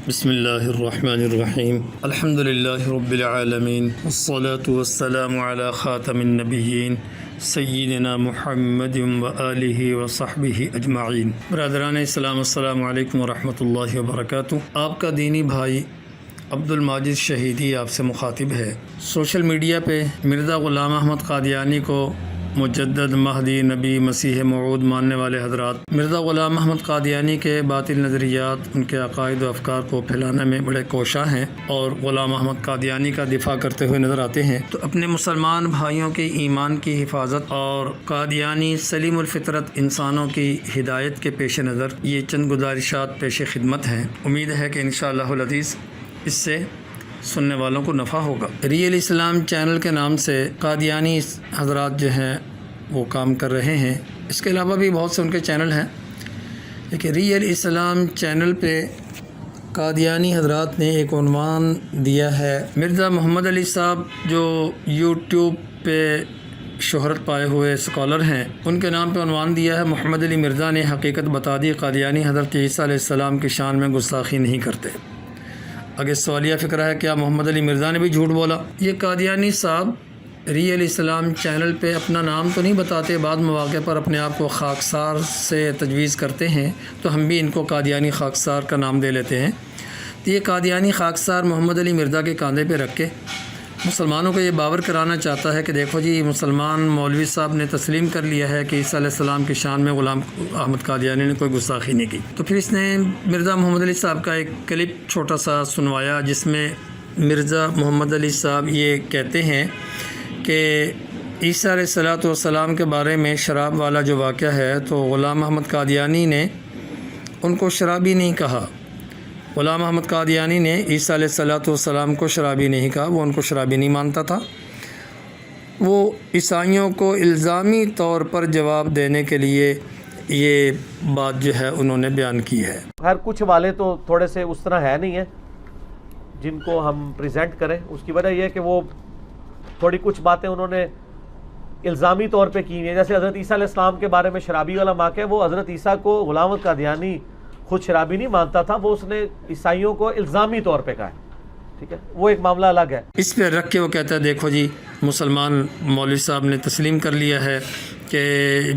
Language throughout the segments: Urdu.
بسم اللہ الرحمن الرحیم الحمد للہ رب العالمین والصلاة والسلام علی خاتم النبیین سیدنا محمد وآلہ وصحبہ اجمعین۔ برادران اسلام، السلام علیکم ورحمۃ اللہ وبرکاتہ۔ آپ کا دینی بھائی عبد الماجد شہیدی آپ سے مخاطب ہے۔ سوشل میڈیا پہ مرزا غلام احمد قادیانی کو مجدد، مہدی، نبی، مسیح موعود ماننے والے حضرات مرزا غلام احمد قادیانی کے باطل نظریات، ان کے عقائد و افکار کو پھیلانے میں بڑے کوشاں ہیں اور غلام احمد قادیانی کا دفاع کرتے ہوئے نظر آتے ہیں۔ تو اپنے مسلمان بھائیوں کے ایمان کی حفاظت اور قادیانی سلیم الفطرت انسانوں کی ہدایت کے پیش نظر یہ چند گزارشات پیش خدمت ہیں۔ امید ہے کہ انشاءاللہ العزیز اس سے سننے والوں کو نفع ہوگا۔ ریئل اسلام چینل کے نام سے قادیانی حضرات جو ہیں وہ کام کر رہے ہیں۔ اس کے علاوہ بھی بہت سے ان کے چینل ہیں، لیکن ریئل اسلام چینل پہ قادیانی حضرات نے ایک عنوان دیا ہے۔ مرزا محمد علی صاحب جو یوٹیوب پہ شہرت پائے ہوئے اسکالر ہیں، ان کے نام پہ عنوان دیا ہے، محمد علی مرزا نے حقیقت بتا دی، قادیانی حضرت عیسیٰ علیہ السلام کی شان میں گستاخی نہیں کرتے۔ اگر سوالیہ فکرہ ہے کیا محمد علی مرزا نے بھی جھوٹ بولا؟ یہ قادیانی صاحب ریئل اسلام چینل پہ اپنا نام تو نہیں بتاتے، بعض مواقع پر اپنے آپ کو خاکسار سے تجویز کرتے ہیں، تو ہم بھی ان کو قادیانی خاکسار کا نام دے لیتے ہیں۔ تو یہ قادیانی خاکسار محمد علی مرزا کے کاندھے پہ رکھ کے مسلمانوں کو یہ باور کرانا چاہتا ہے کہ دیکھو جی، مسلمان مولوی صاحب نے تسلیم کر لیا ہے کہ عیسیٰ علیہ السلام کی شان میں غلام احمد قادیانی نے کوئی گستاخی نہیں کی۔ تو پھر اس نے مرزا محمد علی صاحب کا ایک کلپ چھوٹا سا سنوایا، جس میں مرزا محمد علی صاحب یہ کہتے ہیں کہ عیسیٰ علیہ السلام کے بارے میں شراب والا جو واقعہ ہے، تو غلام احمد قادیانی نے ان کو شرابی نہیں کہا۔ غلام احمد قادیانی نے عیسیٰ علیہ السلام کو شرابی نہیں کہا، وہ ان کو شرابی نہیں مانتا تھا۔ وہ عیسائیوں کو الزامی طور پر جواب دینے کے لیے یہ بات جو ہے انہوں نے بیان کی ہے۔ خیر، کچھ والے تو تھوڑے سے اس طرح ہے نہیں ہیں جن کو ہم پریزنٹ کریں۔ اس کی وجہ یہ ہے کہ وہ تھوڑی کچھ باتیں انہوں نے الزامی طور پہ کی ہیں، جیسے حضرت عیسیٰ علیہ السلام کے بارے میں شرابی والا واقعہ، وہ حضرت عیسیٰ کو غلام احمد قادیانی خود شرابی نہیں مانتا تھا، وہ اس نے عیسائیوں کو الزامی طور پہ کہا ہے، ٹھیک ہے، وہ ایک معاملہ الگ ہے۔ اس پہ رکھ کے وہ کہتا ہے دیکھو جی، مسلمان مولوی صاحب نے تسلیم کر لیا ہے کہ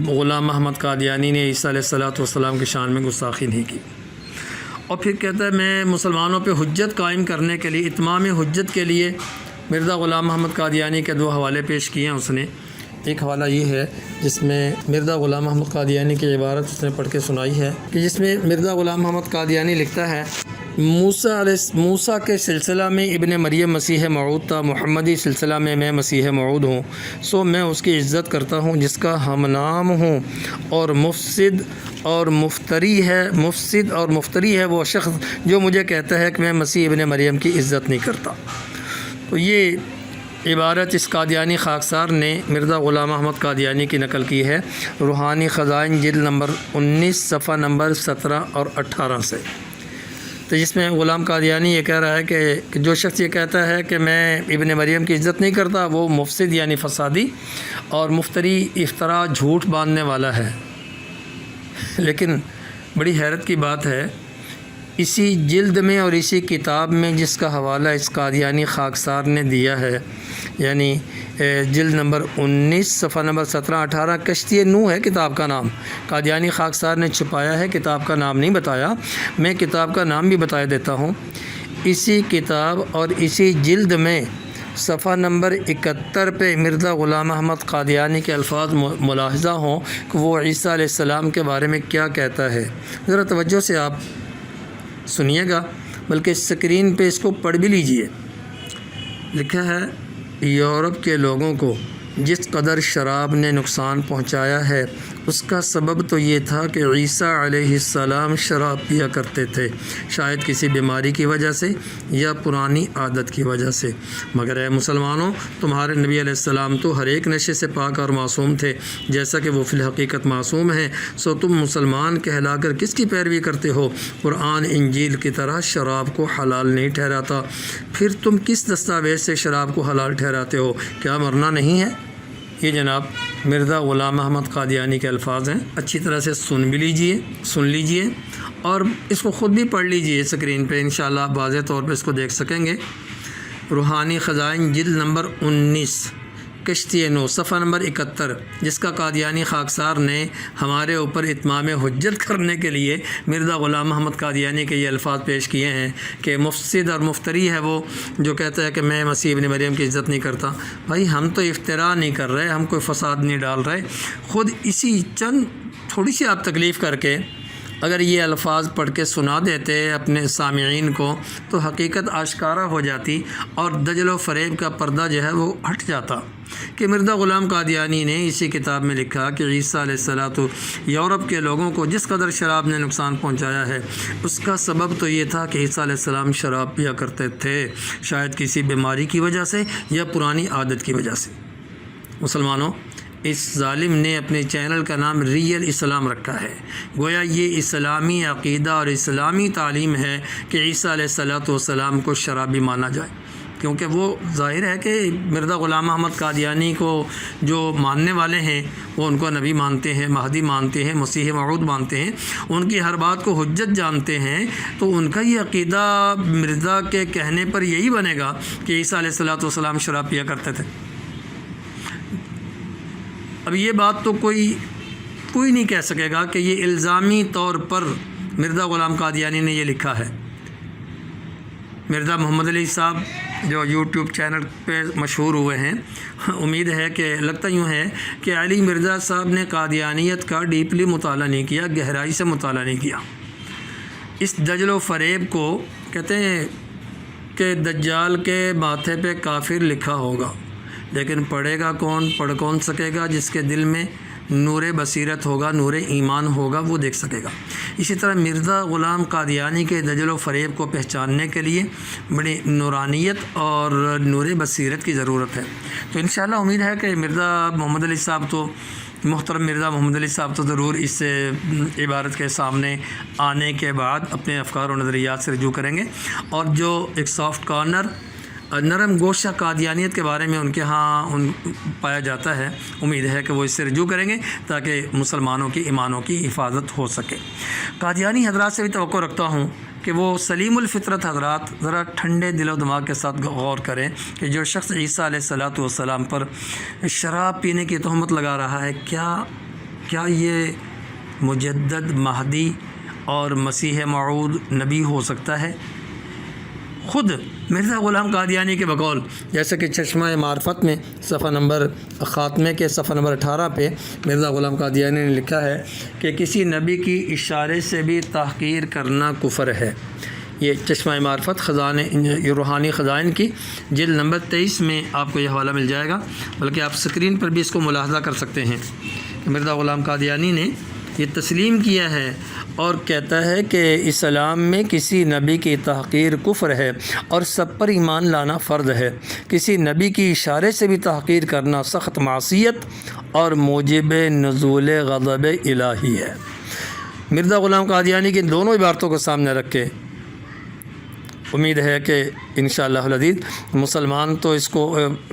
غلام احمد قادیانی نے عیسیٰ علیہ السلام کی شان میں گستاخی نہیں کی، اور پھر کہتا ہے میں مسلمانوں پہ حجت قائم کرنے کے لیے، اتمام حجت کے لیے مرزا غلام احمد قادیانی کے دو حوالے پیش کیے ہیں اس نے۔ ایک حوالہ یہ ہے جس میں مرزا غلام احمد قادیانی کی عبارت اس نے پڑھ کے سنائی ہے، کہ جس میں مرزا غلام احمد قادیانی لکھتا ہے، موسیٰ کے سلسلہ میں ابن مریم مسیح موعود تھا، محمدی سلسلہ میں میں مسیح موعود ہوں، سو میں اس کی عزت کرتا ہوں جس کا ہم نام ہوں، اور مفسد اور مفتری ہے وہ شخص جو مجھے کہتا ہے کہ میں مسیح ابن مریم کی عزت نہیں کرتا۔ تو یہ عبارت اس قادیانی خاکسار نے مرزا غلام احمد قادیانی کی نقل کی ہے، روحانی خزائن جلد نمبر 19 صفحہ نمبر 17 اور 18 سے۔ تو جس میں غلام قادیانی یہ کہہ رہا ہے کہ جو شخص یہ کہتا ہے کہ میں ابن مریم کی عزت نہیں کرتا، وہ مفسد یعنی فسادی اور مفتری، افترا، جھوٹ باندھنے والا ہے۔ لیکن بڑی حیرت کی بات ہے، اسی جلد میں اور اسی کتاب میں جس کا حوالہ اس قادیانی خاکسار نے دیا ہے، یعنی جلد نمبر 19 صفحہ نمبر 17-18، کشتی نوح ہے کتاب کا نام، قادیانی خاکسار نے چھپایا ہے، کتاب کا نام نہیں بتایا، میں کتاب کا نام بھی بتا دیتا ہوں۔ اسی کتاب اور اسی جلد میں صفحہ نمبر 71 پہ مرزا غلام احمد قادیانی کے الفاظ ملاحظہ ہوں کہ وہ عیسیٰ علیہ السلام کے بارے میں کیا کہتا ہے۔ ذرا توجہ سے آپ سنیے گا، بلکہ اسکرین پہ اس کو پڑھ بھی لیجئے۔ لکھا ہے، یورپ کے لوگوں کو جس قدر شراب نے نقصان پہنچایا ہے، اس کا سبب تو یہ تھا کہ عیسیٰ علیہ السلام شراب پیا کرتے تھے، شاید کسی بیماری کی وجہ سے یا پرانی عادت کی وجہ سے، مگر اے مسلمانوں، تمہارے نبی علیہ السلام تو ہر ایک نشے سے پاک اور معصوم تھے، جیسا کہ وہ فی الحقیقت معصوم ہیں، سو تم مسلمان کہلا کر کس کی پیروی کرتے ہو؟ قرآن انجیل کی طرح شراب کو حلال نہیں ٹھہراتا، پھر تم کس دستاویز سے شراب کو حلال ٹھہراتے ہو؟ کیا مرنا نہیں ہے؟ یہ جناب مرزا غلام احمد قادیانی کے الفاظ ہیں، اچھی طرح سے سن لیجئے اور اس کو خود بھی پڑھ لیجئے اسکرین پہ، انشاءاللہ آپ واضح طور پہ اس کو دیکھ سکیں گے۔ روحانی خزائن جلد نمبر 19 کشتی نو صفحہ نمبر 71، جس کا قادیانی خاکسار نے ہمارے اوپر اتمام حجت کرنے کے لیے مرزا غلام محمد قادیانی کے یہ الفاظ پیش کیے ہیں کہ مفسد اور مفتری ہے وہ جو کہتا ہے کہ میں مسیح ابن مریم کی عزت نہیں کرتا۔ بھائی ہم تو افتراء نہیں کر رہے، ہم کوئی فساد نہیں ڈال رہے، خود اسی چند تھوڑی سی آپ تکلیف کر کے اگر یہ الفاظ پڑھ کے سنا دیتے اپنے سامعین کو تو حقیقت آشکارا ہو جاتی اور دجل و فریب کا پردہ جو ہے وہ ہٹ جاتا کہ مرزا غلام قادیانی نے اسی کتاب میں لکھا کہ عیسیٰ علیہ السلام یورپ کے لوگوں کو جس قدر شراب نے نقصان پہنچایا ہے اس کا سبب تو یہ تھا کہ عیسیٰ علیہ السلام شراب پیا کرتے تھے، شاید کسی بیماری کی وجہ سے یا پرانی عادت کی وجہ سے۔ مسلمانوں، اس ظالم نے اپنے چینل کا نام ریئل اسلام رکھا ہے، گویا یہ اسلامی عقیدہ اور اسلامی تعلیم ہے کہ عیسیٰ علیہ السلام کو شرابی مانا جائے، کیونکہ وہ ظاہر ہے کہ مرزا غلام محمد قادیانی کو جو ماننے والے ہیں وہ ان کو نبی مانتے ہیں، مہدی مانتے ہیں، مسیح موعود مانتے ہیں، ان کی ہر بات کو حجت جانتے ہیں، تو ان کا یہ عقیدہ مرزا کے کہنے پر یہی بنے گا کہ عیسیٰ علیہ السلام شراب پیا کرتے تھے۔ اب یہ بات تو کوئی نہیں کہہ سکے گا کہ یہ الزامی طور پر مرزا غلام قادیانی نے یہ لکھا ہے۔ مرزا محمد علی صاحب جو یوٹیوب چینل پہ مشہور ہوئے ہیں، امید ہے کہ لگتا یوں ہے کہ علی مرزا صاحب نے قادیانیت کا ڈیپلی مطالعہ نہیں کیا، گہرائی سے مطالعہ نہیں کیا۔ اس دجل و فریب کو کہتے ہیں کہ دجال کے ماتھے پہ کافر لکھا ہوگا، لیکن پڑھے گا کون، پڑھ کون سکے گا؟ جس کے دل میں نور بصیرت ہوگا، نور ایمان ہوگا، وہ دیکھ سکے گا۔ اسی طرح مرزا غلام قادیانی کے دجل و فریب کو پہچاننے کے لیے بڑی نورانیت اور نور بصیرت کی ضرورت ہے۔ تو انشاءاللہ امید ہے کہ مرزا محمد علی صاحب تو محترم مرزا محمد علی صاحب تو ضرور اس عبارت کے سامنے آنے کے بعد اپنے افکار و نظریات سے رجوع کریں گے، اور جو ایک سافٹ کارنر نرم گوشہ قادیانیت کے بارے میں ان کے ہاں پایا جاتا ہے، امید ہے کہ وہ اس سے رجوع کریں گے تاکہ مسلمانوں کی ایمانوں کی حفاظت ہو سکے۔ قادیانی حضرات سے بھی توقع رکھتا ہوں کہ وہ سلیم الفطرت حضرات ذرا ٹھنڈے دل و دماغ کے ساتھ غور کریں کہ جو شخص عیسیٰ علیہ السلام پر شراب پینے کی تہمت لگا رہا ہے، کیا یہ مجدد مہدی اور مسیح موعود نبی ہو سکتا ہے؟ خود مرزا غلام قادیانی کے بقول، جیسے کہ چشمہ معرفت میں صفحہ نمبر خاتمے کے صفحہ نمبر 18 پہ مرزا غلام قادیانی نے لکھا ہے کہ کسی نبی کی اشارے سے بھی تحقیر کرنا کفر ہے۔ یہ چشمہ معرفت خزانے روحانی خزائن کی جلد نمبر 23 میں آپ کو یہ حوالہ مل جائے گا، بلکہ آپ اسکرین پر بھی اس کو ملاحظہ کر سکتے ہیں کہ مرزا غلام قادیانی نے یہ تسلیم کیا ہے اور کہتا ہے کہ اسلام میں کسی نبی کی تحقیر کفر ہے اور سب پر ایمان لانا فرض ہے۔ کسی نبی کی اشارے سے بھی تحقیر کرنا سخت معصیت اور موجب نزول غضب الہی ہے۔ مرزا غلام قادیانی کی دونوں عبارتوں کو سامنے رکھ کے امید ہے کہ انشاءاللہ العزیز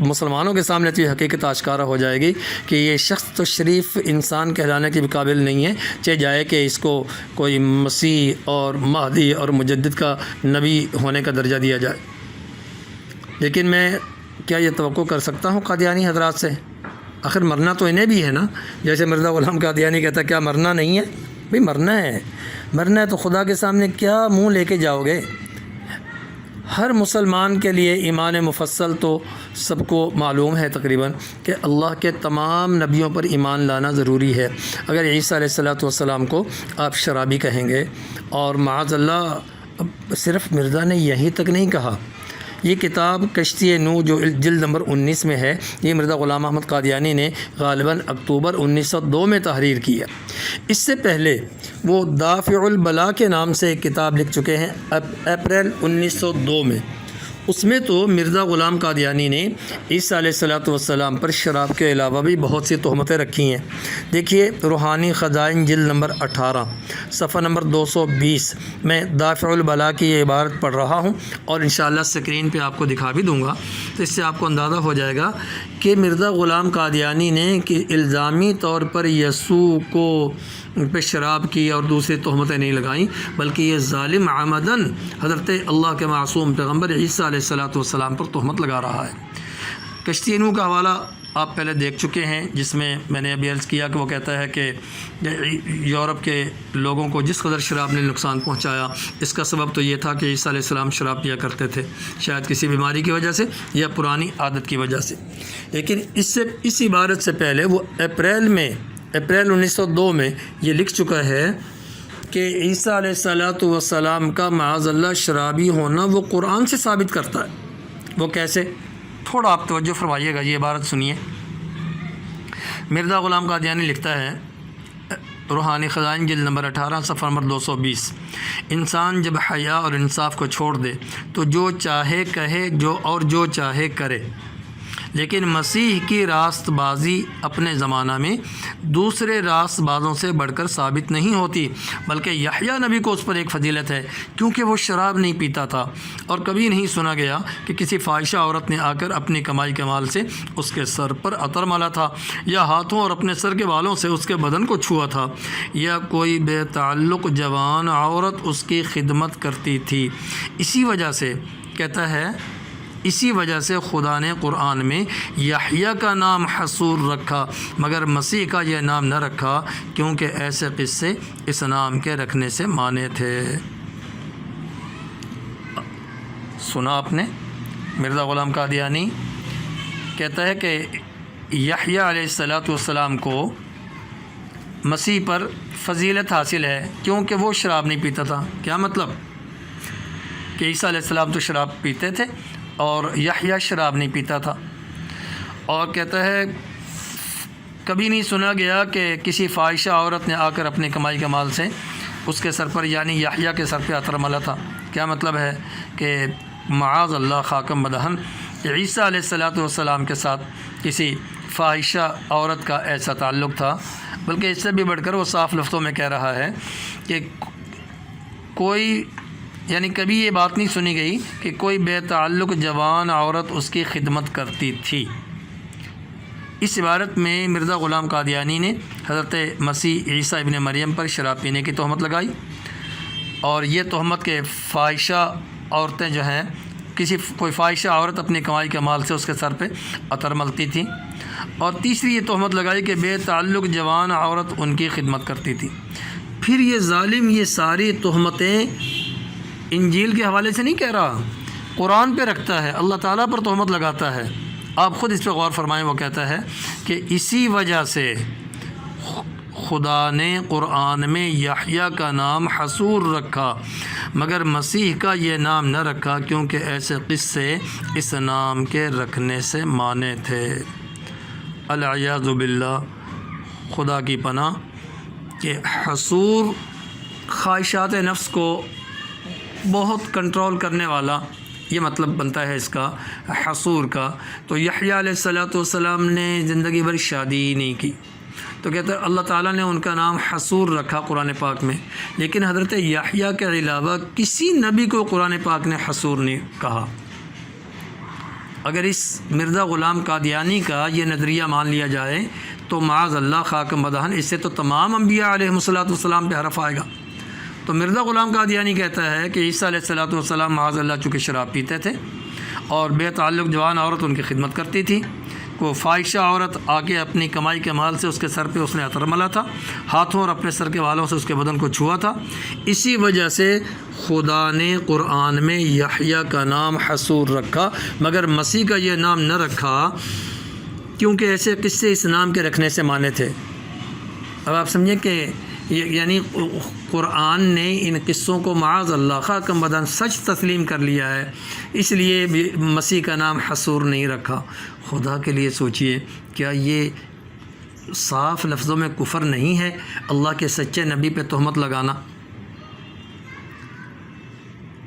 مسلمانوں کے سامنے تو یہ حقیقت آشکارا ہو جائے گی کہ یہ شخص تو شریف انسان کہلانے کے قابل نہیں ہے، چاہے جائے کہ اس کو کوئی مسیح اور مہدی اور مجدد کا نبی ہونے کا درجہ دیا جائے۔ لیکن میں کیا یہ توقع کر سکتا ہوں قادیانی حضرات سے؟ آخر مرنا تو انہیں بھی ہے نا، جیسے مرزا غلام قادیانی کہتا ہے کیا مرنا نہیں ہے؟ بھئی مرنا ہے تو خدا کے سامنے کیا منہ لے کے جاؤ گے؟ ہر مسلمان کے لیے ایمان مفصل تو سب کو معلوم ہے تقریباً کہ اللہ کے تمام نبیوں پر ایمان لانا ضروری ہے۔ اگر عیسیٰ علیہ السلام کو آپ شرابی کہیں گے، اور معاذ اللہ صرف مرزا نے یہیں تک نہیں کہا، یہ کتاب کشتی نو جو جلد نمبر 19 میں ہے، یہ مرزا غلام احمد قادیانی نے غالباً اکتوبر 1902 میں تحریر کی ہے۔ اس سے پہلے وہ دافع البلا کے نام سے ایک کتاب لکھ چکے ہیں اپریل 1902 میں۔ اس میں تو مرزا غلام قادیانی نے عیسیٰ علیہ السلام پر شراب کے علاوہ بھی بہت سی تہمتیں رکھی ہیں۔ دیکھیے روحانی خزائن جلد نمبر 18 صفحہ نمبر 220 میں دافع البلا کی یہ عبارت پڑھ رہا ہوں، اور انشاءاللہ اسکرین پہ آپ کو دکھا بھی دوں گا، تو اس سے آپ کو اندازہ ہو جائے گا کہ مرزا غلام قادیانی نے کہ الزامی طور پر یسوع کو ان پہ شراب کی اور دوسری تہمتیں نہیں لگائیں، بلکہ یہ ظالم عمدن حضرت اللہ کے معصوم پیغمبر عیسیٰ علیہ السلام پر تہمت لگا رہا ہے۔ کشتی نوح کا حوالہ آپ پہلے دیکھ چکے ہیں، جس میں میں نے ابھی عرض کیا کہ وہ کہتا ہے کہ یورپ کے لوگوں کو جس قدر شراب نے نقصان پہنچایا، اس کا سبب تو یہ تھا کہ عیسیٰ علیہ السلام شراب پیا کرتے تھے، شاید کسی بیماری کی وجہ سے یا پرانی عادت کی وجہ سے۔ لیکن اس عبارت سے پہلے وہ اپریل 1902 میں یہ لکھ چکا ہے کہ عیسیٰ علیہ السلام کا معاذ اللہ شرابی ہونا وہ قرآن سے ثابت کرتا ہے۔ وہ کیسے؟ تھوڑا آپ توجہ فرمائیے گا، یہ عبارت سنیے۔ مرزا غلام قادیانی لکھتا ہے، روحانی خزائن جلد نمبر 18 صفحہ نمبر 220، انسان جب حیا اور انصاف کو چھوڑ دے تو جو چاہے کہے جو چاہے کرے، لیکن مسیح کی راست بازی اپنے زمانہ میں دوسرے راست بازوں سے بڑھ کر ثابت نہیں ہوتی، بلکہ یحییٰ نبی کو اس پر ایک فضیلت ہے، کیونکہ وہ شراب نہیں پیتا تھا، اور کبھی نہیں سنا گیا کہ کسی فاحشہ عورت نے آ کر اپنی کمائی کے مال سے اس کے سر پر عطر مالا تھا، یا ہاتھوں اور اپنے سر کے بالوں سے اس کے بدن کو چھوا تھا، یا کوئی بے تعلق جوان عورت اس کی خدمت کرتی تھی۔ اسی وجہ سے کہتا ہے، اسی وجہ سے خدا نے قرآن میں یحییٰ کا نام حصور رکھا، مگر مسیح کا یہ نام نہ رکھا، کیونکہ ایسے قصے اس نام کے رکھنے سے مانے تھے۔ سنا آپ نے؟ مرزا غلام قادیانی کہتا ہے کہ یحییٰ علیہ السلام کو مسیح پر فضیلت حاصل ہے کیونکہ وہ شراب نہیں پیتا تھا۔ کیا مطلب؟ کہ عیسیٰ علیہ السلام تو شراب پیتے تھے اور یحییٰ شراب نہیں پیتا تھا، اور کہتا ہے کبھی نہیں سنا گیا کہ کسی فاحشہ عورت نے آ کر اپنی کمائی کے مال سے اس کے سر پر یعنی یحییٰ کے سر پہ عطر ملا تھا۔ کیا مطلب ہے؟ کہ معاذ اللہ خاکم بدہن عیسیٰ علیہ السلام کے ساتھ کسی فاحشہ عورت کا ایسا تعلق تھا، بلکہ اس سے بھی بڑھ کر وہ صاف لفظوں میں کہہ رہا ہے کہ کوئی یعنی کبھی یہ بات نہیں سنی گئی کہ کوئی بے تعلق جوان عورت اس کی خدمت کرتی تھی۔ اس عبارت میں مرزا غلام قادیانی نے حضرت مسیح عیسیٰ ابن مریم پر شراب پینے کی تہمت لگائی، اور یہ تہمت کہ فاحشہ عورتیں جو ہیں کوئی فاحشہ عورت اپنی کمائی کے مال سے اس کے سر پہ عطر ملتی تھی، اور تیسری یہ تہمت لگائی کہ بے تعلق جوان عورت ان کی خدمت کرتی تھی۔ پھر یہ ظالم یہ ساری تہمتیں انجیل کے حوالے سے نہیں کہہ رہا، قرآن پہ رکھتا ہے، اللہ تعالیٰ پر تہمت لگاتا ہے۔ آپ خود اس پہ غور فرمائیں، وہ کہتا ہے کہ اسی وجہ سے خدا نے قرآن میں یحییٰ کا نام حصور رکھا، مگر مسیح کا یہ نام نہ رکھا، کیونکہ ایسے قصے اس نام کے رکھنے سے مانے تھے۔ العیاذ باللہ، خدا کی پناہ کہ حصور خواہشات نفس کو بہت کنٹرول کرنے والا، یہ مطلب بنتا ہے اس کا حصور کا۔ تو یحییٰ علیہ السلام نے زندگی بھر شادی نہیں کی، تو کہتا ہے اللہ تعالیٰ نے ان کا نام حصور رکھا قرآن پاک میں، لیکن حضرت یحییٰ کے علاوہ کسی نبی کو قرآن پاک نے حصور نہیں کہا۔ اگر اس مرزا غلام قادیانی کا یہ نظریہ مان لیا جائے تو معاذ اللہ خاک مدہن اس سے تو تمام انبیاء علیہ السلام پہ حرف آئے گا۔ تو مرزا غلام قادیانی کہتا ہے کہ عیسیٰ علیہ السلام معاذ اللہ چونکہ شراب پیتے تھے اور بے تعلق جوان عورت ان کی خدمت کرتی تھی، کو فاحشہ عورت آ کے اپنی کمائی کے مال سے اس کے سر پہ اس نے عطر ملا تھا، ہاتھوں اور اپنے سر کے بالوں سے اس کے بدن کو چھوا تھا، اسی وجہ سے خدا نے قرآن میں یحییٰ کا نام حصور رکھا، مگر مسیح کا یہ نام نہ رکھا، کیونکہ ایسے قصے اس نام کے رکھنے سے مانے تھے۔ اب آپ سمجھیں کہ یعنی قرآن نے ان قصوں کو معاذ اللہ خاکم بدن سچ تسلیم کر لیا ہے، اس لیے مسیح کا نام حصور نہیں رکھا۔ خدا کے لیے سوچئے، کیا یہ صاف لفظوں میں کفر نہیں ہے اللہ کے سچے نبی پہ تہمت لگانا؟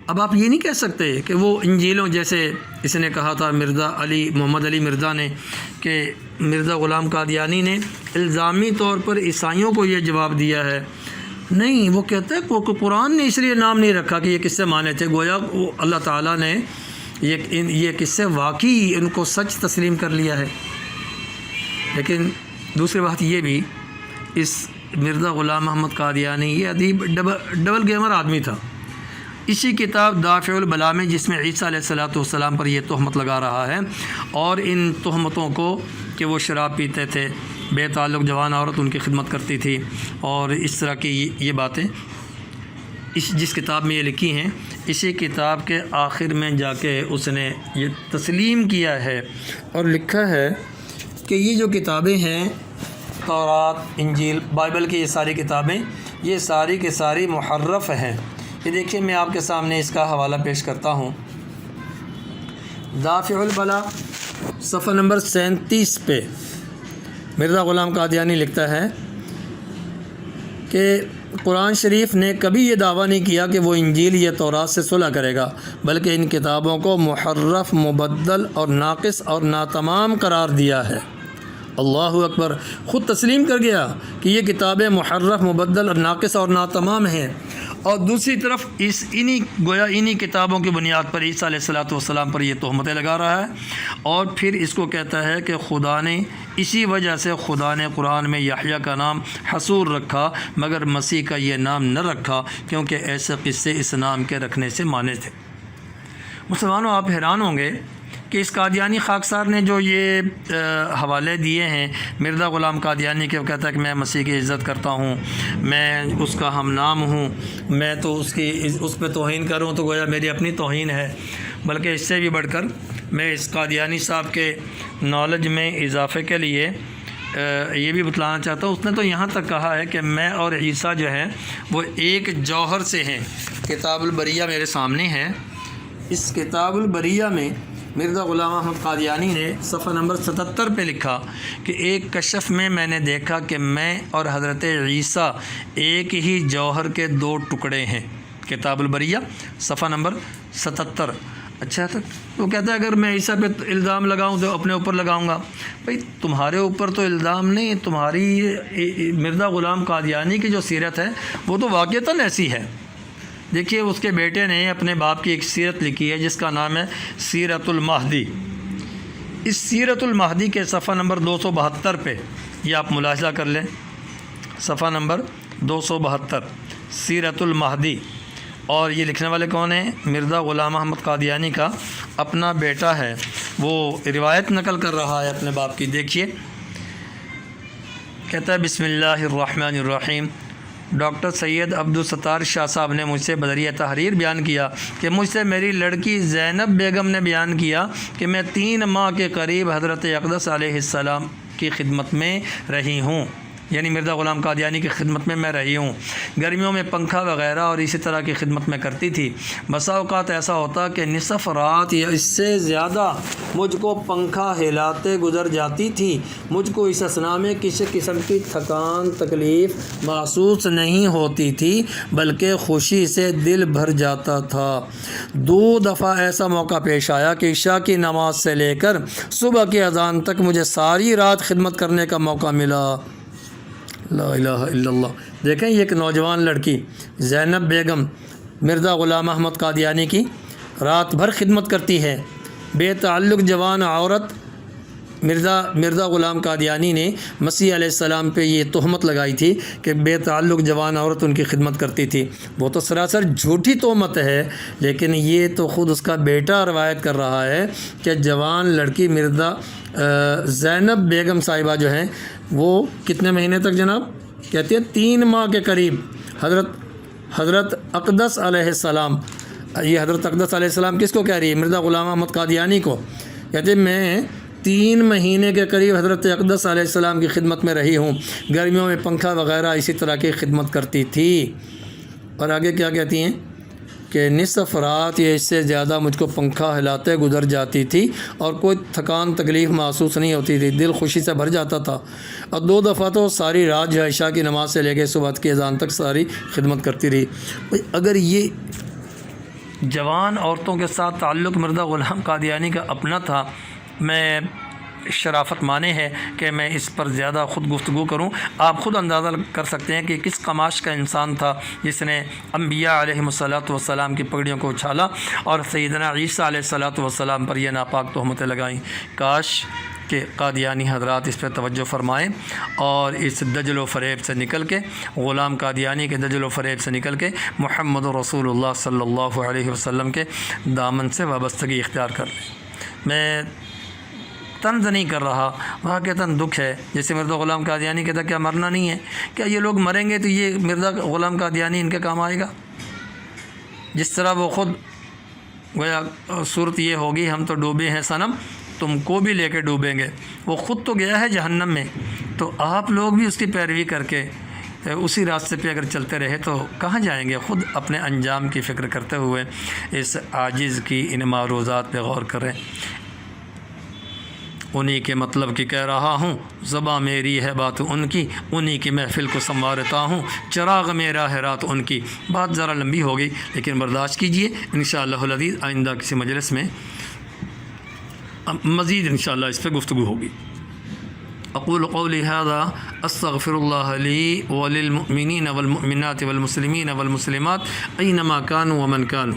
اب آپ یہ نہیں کہہ سکتے کہ وہ انجیلوں جیسے اس نے کہا تھا محمد علی مرزا نے کہ مرزا غلام قادیانی نے الزامی طور پر عیسائیوں کو یہ جواب دیا ہے۔ نہیں، وہ کہتا ہے کہ قرآن نے اس لیے نام نہیں رکھا کہ یہ قصے مانے تھے، گویا اللہ تعالیٰ نے یہ قصے واقعی ان کو سچ تسلیم کر لیا ہے۔ لیکن دوسری بات یہ بھی، اس مرزا غلام محمد قادیانی یہ ادیب ڈبل گیمر آدمی تھا. اسی کتاب دافع البلا میں جس میں عیسیٰ علیہ السلام پر یہ تہمت لگا رہا ہے اور ان تہمتوں کو کہ وہ شراب پیتے تھے, بے تعلق جوان عورت ان کی خدمت کرتی تھی اور اس طرح کی یہ باتیں جس کتاب میں یہ لکھی ہیں, اسی کتاب کے آخر میں جا کے اس نے یہ تسلیم کیا ہے اور لکھا ہے کہ یہ جو کتابیں ہیں تورات, انجیل, بائبل کی یہ ساری کتابیں یہ ساری کی ساری محرف ہیں. یہ دیکھیے میں آپ کے سامنے اس کا حوالہ پیش کرتا ہوں. دافع البلا صفحہ نمبر 37 پہ مرزا غلام قادیانی لکھتا ہے کہ قرآن شریف نے کبھی یہ دعویٰ نہیں کیا کہ وہ انجیل یا تورات سے صلح کرے گا, بلکہ ان کتابوں کو محرف, مبدل اور ناقص اور ناتمام قرار دیا ہے. اللہ اکبر, خود تسلیم کر گیا کہ یہ کتابیں محرف, مبدل اور ناقص اور ناتمام ہیں, اور دوسری طرف انہی کتابوں کی بنیاد پر عیسیٰ علیہ السلام پر یہ تہمتیں لگا رہا ہے, اور پھر اس کو کہتا ہے کہ خدا نے اسی وجہ سے خدا نے قرآن میں یحییٰ کا نام حصور رکھا مگر مسیح کا یہ نام نہ رکھا کیونکہ ایسے قصے اس نام کے رکھنے سے مانے تھے. مسلمانوں, آپ حیران ہوں گے کہ اس قادیانی خاکسار نے جو یہ حوالے دیے ہیں مرزا غلام قادیانی کے, وہ کہتا ہے کہ میں مسیح کی عزت کرتا ہوں, میں اس کا ہم نام ہوں, میں تو اس پہ توہین کروں تو گویا میری اپنی توہین ہے. بلکہ اس سے بھی بڑھ کر میں اس قادیانی صاحب کے نالج میں اضافے کے لیے یہ بھی بتلانا چاہتا ہوں. اس نے تو یہاں تک کہا ہے کہ میں اور عیسیٰ جو ہیں وہ ایک جوہر سے ہیں. کتاب البریہ میرے سامنے ہے. اس کتاب البریہ میں مرزا غلام احمد قادیانی نے صفحہ نمبر 77 پہ لکھا کہ ایک کشف میں میں نے دیکھا کہ میں اور حضرت عیسیٰ ایک ہی جوہر کے دو ٹکڑے ہیں. کتاب البریہ صفحہ نمبر 77. اچھا تک وہ کہتا ہے اگر میں عیسیٰ پہ الزام لگاؤں تو اپنے اوپر لگاؤں گا. بھئی تمہارے اوپر تو الزام نہیں, تمہاری مرزا غلام قادیانی کی جو سیرت ہے وہ تو واقعتاً ایسی ہے. دیکھیے اس کے بیٹے نے اپنے باپ کی ایک سیرت لکھی ہے جس کا نام ہے سیرت المہدی. اس سیرت المہدی کے صفحہ نمبر 272 پہ یہ آپ ملاحظہ کر لیں. صفحہ نمبر 272 سیرت المہدی, اور یہ لکھنے والے کون ہیں؟ مرزا غلام احمد قادیانی کا اپنا بیٹا ہے, وہ روایت نقل کر رہا ہے اپنے باپ کی. دیکھیے کہتا ہے بسم اللہ الرحمن الرحیم. ڈاکٹر سید عبدالستار شاہ صاحب نے مجھ سے بذریعہ تحریر بیان کیا کہ مجھ سے میری لڑکی زینب بیگم نے بیان کیا کہ میں 3 ماہ کے قریب حضرت اقدس علیہ السلام کی خدمت میں رہی ہوں, یعنی مرزا غلام قادیانی کی خدمت میں رہی ہوں. گرمیوں میں پنکھا وغیرہ اور اسی طرح کی خدمت میں کرتی تھی. بسا اوقات ایسا ہوتا کہ نصف رات یا اس سے زیادہ مجھ کو پنکھا ہلاتے گزر جاتی تھی. مجھ کو اس اثنا میں کسی قسم کی تھکان تکلیف محسوس نہیں ہوتی تھی بلکہ خوشی سے دل بھر جاتا تھا. 2 دفعہ ایسا موقع پیش آیا کہ عشاء کی نماز سے لے کر صبح کی اذان تک مجھے ساری رات خدمت کرنے کا موقع ملا. لا الہ الا اللہ. دیکھیں یہ ایک نوجوان لڑکی زینب بیگم مرزا غلام احمد قادیانی کی رات بھر خدمت کرتی ہے. بے تعلق جوان عورت مرزا غلام قادیانی نے مسیح علیہ السلام پہ یہ تہمت لگائی تھی کہ بے تعلق جوان عورت ان کی خدمت کرتی تھی. وہ تو سراسر جھوٹی تہمت ہے, لیکن یہ تو خود اس کا بیٹا روایت کر رہا ہے کہ جوان لڑکی مرزا زینب بیگم صاحبہ جو ہیں وہ کتنے مہینے تک جناب کہتی ہے 3 ماہ کے قریب حضرت اقدس علیہ السلام, یہ حضرت اقدس علیہ السلام کس کو کہہ رہی ہے؟ مرزا غلام احمد قادیانی کو. کہتے ہیں میں 3 مہینے کے قریب حضرت اقدس علیہ السلام کی خدمت میں رہی ہوں. گرمیوں میں پنکھا وغیرہ اسی طرح کی خدمت کرتی تھی. اور آگے کیا کہتی ہیں کہ نصف رات یا اس سے زیادہ مجھ کو پنکھا ہلاتے گزر جاتی تھی اور کوئی تھکان تکلیف محسوس نہیں ہوتی تھی, دل خوشی سے بھر جاتا تھا. اور 2 دفعہ تو ساری رات جو عشاء کی نماز سے لے کے صبح کی اذان تک ساری خدمت کرتی رہی. اگر یہ جوان عورتوں کے ساتھ تعلق مرزا غلام قادیانی کا اپنا تھا, میں شرافت مانے ہے کہ میں اس پر زیادہ خود گفتگو کروں. آپ خود اندازہ کر سکتے ہیں کہ کس قماش کا انسان تھا جس نے انبیاء علیہم السلام کی پگڑیوں کو اچھالا اور سیدنا عیسیٰ علیہ السلام پر یہ ناپاک تہمتیں لگائیں. کاش کہ قادیانی حضرات اس پہ توجہ فرمائیں اور اس دجل و فریب سے نکل کے، غلام قادیانی کے دجل و فریب سے نکل کے محمد رسول اللہ صلی اللہ علیہ وسلم کے دامن سے وابستگی اختیار کر لیں۔ میں طنز نہیں کر رہا، واقعتاً دکھ ہے۔ جیسے مرزا غلام قادیانی کہتا کیا مرنا نہیں ہے؟ کیا یہ لوگ مریں گے تو یہ مرزا غلام قادیانی ان کے کام آئے گا؟ جس طرح وہ خود گویا صورت یہ ہوگی ہم تو ڈوبے ہیں صنم تم کو بھی لے کے ڈوبیں گے، وہ خود تو گیا ہے جہنم میں، تو آپ لوگ بھی اس کی پیروی کر کے اسی راستے پہ اگر چلتے رہے تو کہاں جائیں گے؟ خود اپنے انجام کی فکر کرتے ہوئے اس عاجز کی ان معروضات پہ غور کریں۔ انہی کے مطلب کی کہہ رہا ہوں، زباں میری ہے بات ان کی، انہی کی محفل کو سنوارتا ہوں، چراغ میرا ہے رات ان کی۔ بات ذرا لمبی ہو گئی لیکن برداشت کیجئے، انشاءاللہ العزیز آئندہ کسی مجلس میں مزید انشاءاللہ اس پہ گفتگو ہوگی۔ اقول قولی ھذا استغفر اللہ لی وللمؤمنین والمؤمنات والمسلمین والمسلمات اینما کانوا ومن کانوا۔